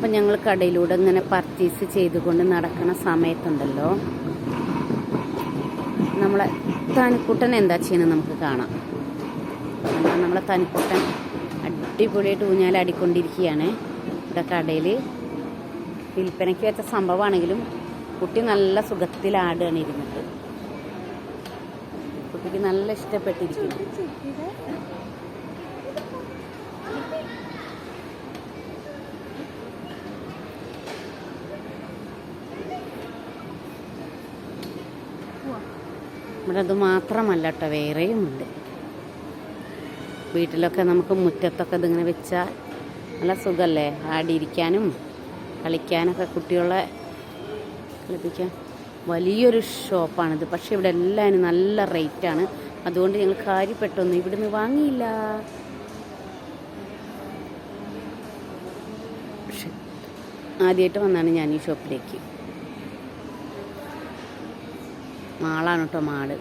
അപ്പം ഞങ്ങൾ കടയിലൂടെ ഇങ്ങനെ പർച്ചേസ് ചെയ്തുകൊണ്ട് നടക്കുന്ന സമയത്തുണ്ടല്ലോ, നമ്മളെ തനിക്കുട്ടൻ എന്താ ചെയ്യുന്നത് നമുക്ക് കാണാം. നമ്മളെ തനിക്കുട്ടൻ അടിപൊളിയായിട്ട് ഊഞ്ഞാലാടിക്കൊണ്ടിരിക്കുകയാണ്. ഇവിടെ കടയിൽ വിൽപ്പനയ്ക്ക് വെച്ച സംഭവമാണെങ്കിലും കുട്ടി നല്ല സുഖത്തിലാടുകയാണ് ഇരുന്നിട്ട്. കുട്ടിക്ക് നല്ല ഇഷ്ടപ്പെട്ടിരിക്കുന്നു. ഇവിടെ അത് മാത്രമല്ല കേട്ടോ, വേറെയുമുണ്ട്. വീട്ടിലൊക്കെ നമുക്ക് മുറ്റത്തൊക്കെ ഇതിങ്ങനെ വെച്ചാൽ നല്ല സുഖമല്ലേ, ആടിയിരിക്കാനും കളിക്കാനൊക്കെ, കുട്ടികളെ കളിപ്പിക്കാൻ. വലിയൊരു ഷോപ്പാണിത്. പക്ഷേ ഇവിടെ എല്ലാവരും നല്ല റേറ്റാണ്. അതുകൊണ്ട് ഞങ്ങൾ കാര്യപ്പെട്ടൊന്നും ഇവിടുന്ന് വാങ്ങിയില്ല. പക്ഷെ ആദ്യമായിട്ട് വന്നാണ് ഞാൻ ഈ ഷോപ്പിലേക്ക്. മാളാണ് കേട്ടോ, മാള്.